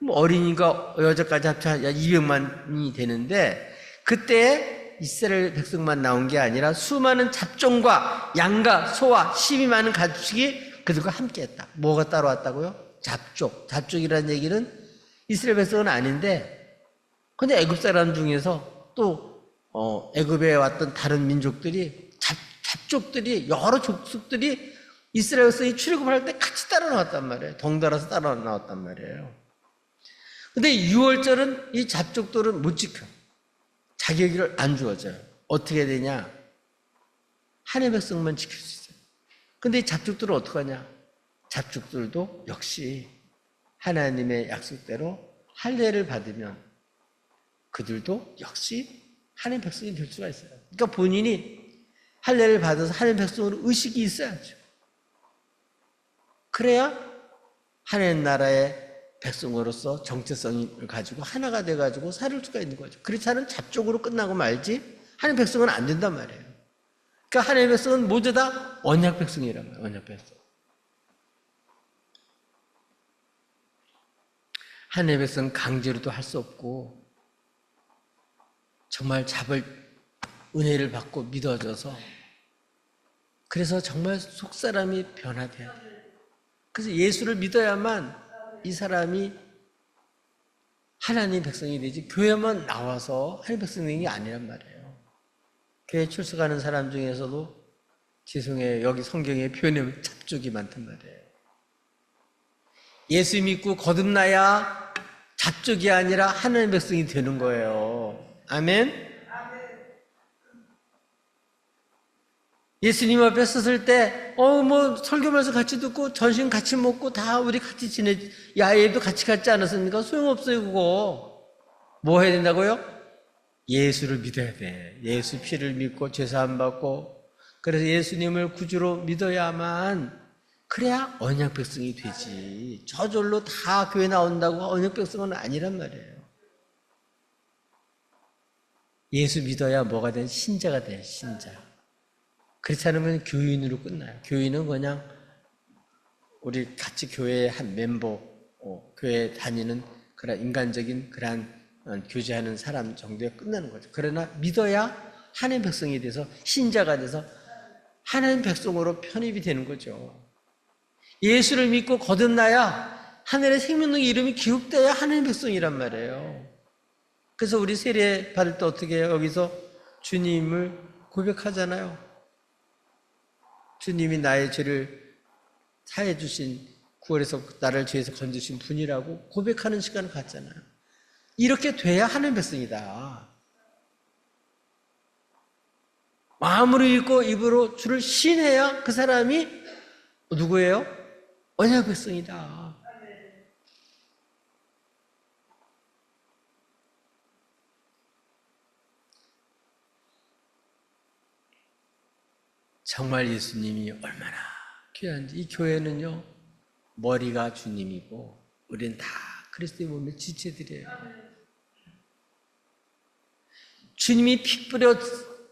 어린이가 여자까지 합쳐 200만이 되는데 그때 이스라엘 백성만 나온 게 아니라 수많은 잡종과 양과 소와 힘이 많은 가축이 그들과 함께했다. 뭐가 따라왔다고요? 잡족이라는 얘기는 이스라엘 백성은 아닌데, 근데 애굽 사람 중에서 또 애굽에 왔던 다른 민족들이 잡족들이 여러 족속들이 이스라엘 백성이 출애굽할 때 같이 따라 나왔단 말이에요. 덩달아서 따라 나왔단 말이에요. 근데 6월절은 이 잡족들은 못 지켜. 자격을 안 주어져요. 어떻게 되냐? 하나님의 백성만 지킬 수 있어요. 근데 이 잡족들은 어떻게 하냐? 잡족들도 역시 하나님의 약속대로 할례를 받으면 그들도 역시 하나님의 백성이 될 수가 있어요. 그러니까 본인이 할례를 받아서 하나님의 백성으로 의식이 있어야죠. 그래야 하나님 나라의 백성으로서 정체성을 가지고 하나가 돼가지고 살 수가 있는 거죠. 그렇지 않은 잡족으로 끝나고 말지 하나님 백성은 안 된단 말이에요. 그러니까 하나님의 백성은 모두 다 언약 백성이란 말이에요. 언약 백성. 하나님의 백성은 강제로도 할 수 없고 정말 잡을 은혜를 받고 믿어져서 그래서 정말 속사람이 변화돼야 돼요. 그래서 예수를 믿어야만 이 사람이 하나님 백성이 되지 교회만 나와서 하나님 백성이 되는 게 아니란 말이에요. 교회 출석하는 사람 중에서도 죄송해요. 여기 성경에 표현하면 잡족이 많단 말이에요. 예수 믿고 거듭나야 잡족이 아니라 하나님 백성이 되는 거예요. 아멘? 예수님 앞에 섰을 때, 설교면서 같이 듣고, 전신 같이 먹고, 다 우리 같이 야외에도 같이 갔지 않았습니까? 소용없어요, 그거. 뭐 해야 된다고요? 예수를 믿어야 돼. 예수 피를 믿고, 죄사함 받고, 그래서 예수님을 구주로 믿어야만, 그래야 언약 백성이 되지. 저절로 다 교회 나온다고 언약 백성은 아니란 말이에요. 예수 믿어야 뭐가 돼? 신자가 돼, 신자. 그렇지 않으면 교인으로 끝나요. 교인은 그냥 우리 같이 교회의 한 멤버, 교회 다니는 그런 인간적인 그런 교제하는 사람 정도에 끝나는 거죠. 그러나 믿어야 하나님 백성이 돼서 신자가 돼서 하나님 백성으로 편입이 되는 거죠. 예수를 믿고 거듭나야 하늘의 생명의 이름이 기록돼야 하나님 백성이란 말이에요. 그래서 우리 세례 받을 때 어떻게 해요? 여기서 주님을 고백하잖아요. 주님이 나의 죄를 사해 주신, 구원해서 나를 죄에서 건지신 분이라고 고백하는 시간을 갖잖아요. 이렇게 돼야 하는 백성이다. 마음으로 읽고 입으로 주를 신해야 그 사람이 누구예요? 언약 백성이다. 정말 예수님이 얼마나 귀한지. 이 교회는요, 머리가 주님이고 우리는 다 그리스도의 몸의 지체들이에요. 주님이 피 뿌려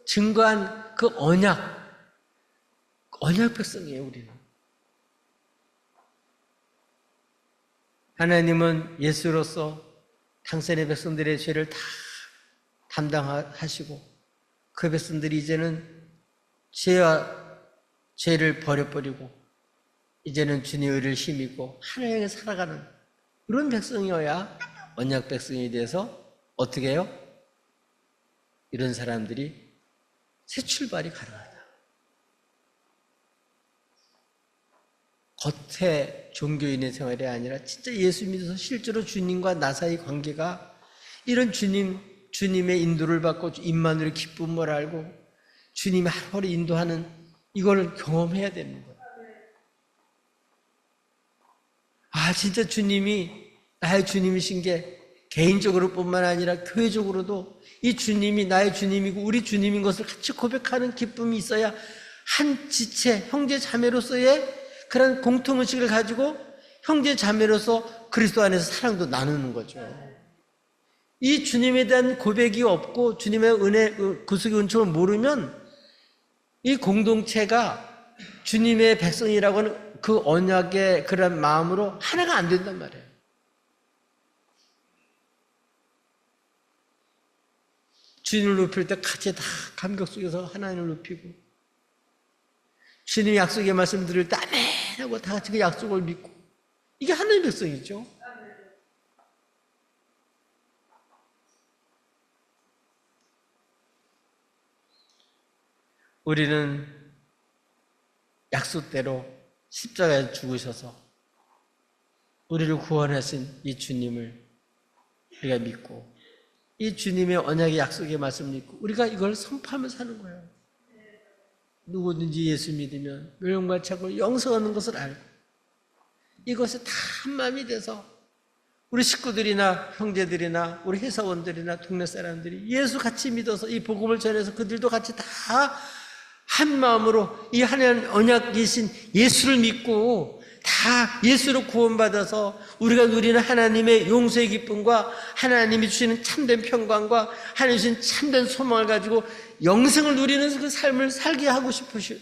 증거한 그 언약 백성이에요, 우리는. 하나님은 예수로서 당신의 백성들의 죄를 다 담당하시고 그 백성들이 이제는 죄를 버려버리고 이제는 주님의 의를 힘입고 하나님을 살아가는 그런 백성이어야 언약 백성이 돼서 어떻게 해요? 이런 사람들이 새 출발이 가능하다. 겉에 종교인의 생활이 아니라 진짜 예수 믿어서 실제로 주님과 나 사이 관계가 이런 주님의 인도를 받고 임마누엘의 기쁨을 알고 주님이 하루하루 인도하는 이걸 경험해야 되는 거예요. 아, 진짜 주님이 나의 주님이신 게 개인적으로 뿐만 아니라 교회적으로도 이 주님이 나의 주님이고 우리 주님인 것을 같이 고백하는 기쁨이 있어야 한 지체, 형제 자매로서의 그런 공통의식을 가지고 형제 자매로서 그리스도 안에서 사랑도 나누는 거죠. 이 주님에 대한 고백이 없고 주님의 은혜, 구속의 은총을 모르면 이 공동체가 주님의 백성이라고 하는 그 언약의 그런 마음으로 하나가 안 된단 말이에요. 주님을 높일 때 같이 다 감격 속에서 하나님을 높이고, 주님의 약속의 말씀 들을 때 아멘 하고 다 같이 그 약속을 믿고, 이게 하나님의 백성이죠. 우리는 약속대로 십자가에 죽으셔서 우리를 구원하신 이 주님을 우리가 믿고, 이 주님의 언약의 약속의 말씀을 믿고 우리가 이걸 선포하며 사는 거예요. 누구든지 예수 믿으면 멸망과 찾고 영생 얻는 것을 알고, 이것이 다 한마음이 돼서 우리 식구들이나 형제들이나 우리 회사원들이나 동네 사람들이 예수 같이 믿어서 이 복음을 전해서 그들도 같이 다 한 마음으로 이 하나님 언약이신 예수를 믿고 다 예수로 구원받아서 우리가 누리는 하나님의 용서의 기쁨과 하나님이 주시는 참된 평강과 하나님이 주신 참된 소망을 가지고 영생을 누리는 그 삶을 살게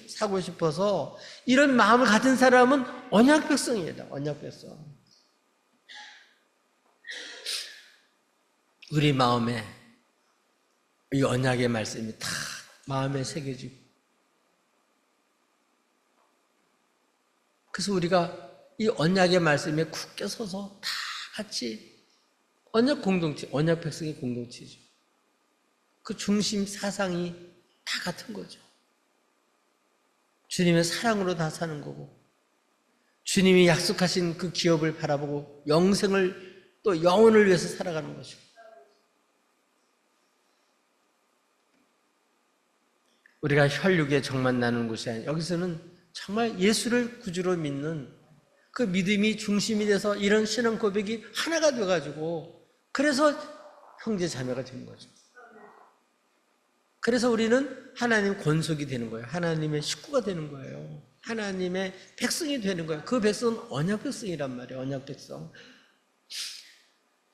사고 싶어서 이런 마음을 가진 사람은 언약 백성이다. 언약 백성. 우리 마음에 이 언약의 말씀이 다 마음에 새겨지고, 그래서 우리가 이 언약의 말씀에 굳게 서서 다 같이 언약 공동체, 언약 백성의 공동체죠. 그 중심 사상이 다 같은 거죠. 주님의 사랑으로 다 사는 거고, 주님이 약속하신 그 기업을 바라보고 영생을 또 영혼을 위해서 살아가는 것이고, 우리가 혈육의 정만 나누는 것이 아니라 여기서는 정말 예수를 구주로 믿는 그 믿음이 중심이 돼서 이런 신앙 고백이 하나가 돼가지고, 그래서 형제 자매가 된 거죠. 그래서 우리는 하나님 권속이 되는 거예요. 하나님의 식구가 되는 거예요. 하나님의 백성이 되는 거예요. 그 백성은 언약 백성이란 말이에요. 언약 백성.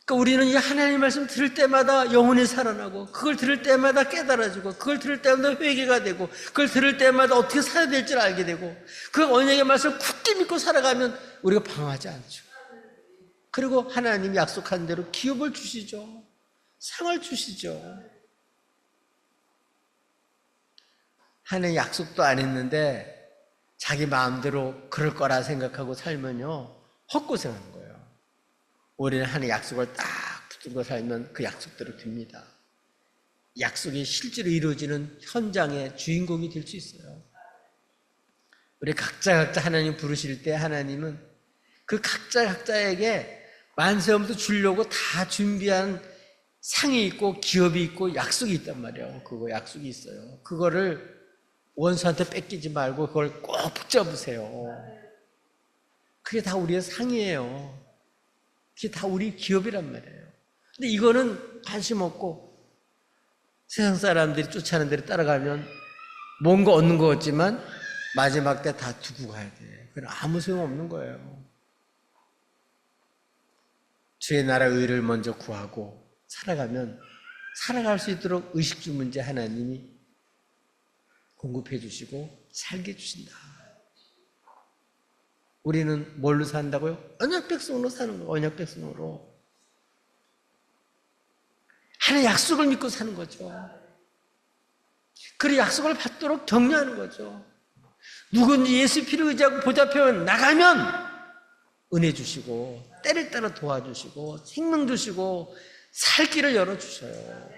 그러니까 우리는 이 하나님의 말씀 들을 때마다 영혼이 살아나고, 그걸 들을 때마다 깨달아지고, 그걸 들을 때마다 회개가 되고, 그걸 들을 때마다 어떻게 살아야 될지를 알게 되고, 그 언약의 말씀을 굳게 믿고 살아가면 우리가 방황하지 않죠. 그리고 하나님이 약속한 대로 기업을 주시죠. 상을 주시죠. 하나님 약속도 안 했는데 자기 마음대로 그럴 거라 생각하고 살면요, 헛고생하는 거예요. 우리는 하나님의 약속을 딱 붙들고 살면 그 약속대로 됩니다. 약속이 실제로 이루어지는 현장의 주인공이 될 수 있어요. 우리 각자 하나님 부르실 때 하나님은 그 각자에게 만세음도 주려고 다 준비한 상이 있고 기업이 있고 약속이 있단 말이에요. 그거 약속이 있어요. 그거를 원수한테 뺏기지 말고 그걸 꼭 붙잡으세요. 그게 다 우리의 상이에요. 그게 다 우리 기업이란 말이에요. 근데 이거는 관심 없고 세상 사람들이 쫓아가는 대로 따라가면 뭔가 얻는 것 같지만 마지막 때 다 두고 가야 돼. 그건 아무 소용없는 거예요. 주의 나라 의를 먼저 구하고 살아가면 살아갈 수 있도록 의식주 문제 하나님이 공급해 주시고 살게 해주신다. 우리는 뭘로 산다고요? 언약 백성으로 사는 거예요. 언약 백성으로. 하나님의 약속을 믿고 사는 거죠. 그 약속을 받도록 격려하는 거죠. 누군지 예수 피를 의지하고 보좌편 나가면 은혜 주시고 때를 따라 도와주시고 생명 주시고 살 길을 열어주셔요.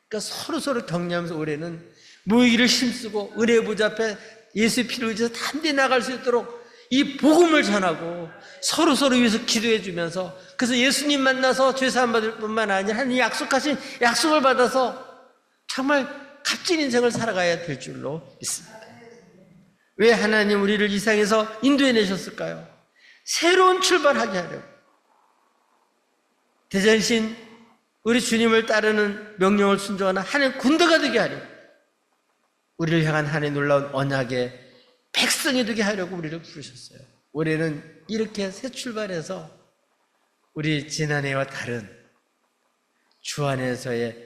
그러니까 서로 격려하면서 올해는 모이기를 힘쓰고 은혜 보좌편 예수 피를 의지해서 담대히 나갈 수 있도록 이 복음을 전하고 서로 위해서 기도해 주면서, 그래서 예수님 만나서 죄사함 받을 뿐만 아니라 하나님 약속하신 약속을 받아서 정말 값진 인생을 살아가야 될 줄로 믿습니다. 왜 하나님 우리를 이 세상에서 인도해 내셨을까요? 새로운 출발하게 하려고. 대전신 우리 주님을 따르는 명령을 순종하는 하나님 군대가 되게 하려고, 우리를 향한 하나님의 놀라운 언약의 백성이 되게 하려고 우리를 부르셨어요. 올해는 이렇게 새 출발해서 우리 지난해와 다른 주 안에서의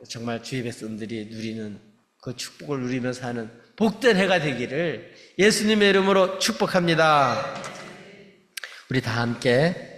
정말 주의 백성들이 누리는 그 축복을 누리며 사는 복된 해가 되기를 예수님의 이름으로 축복합니다. 우리 다 함께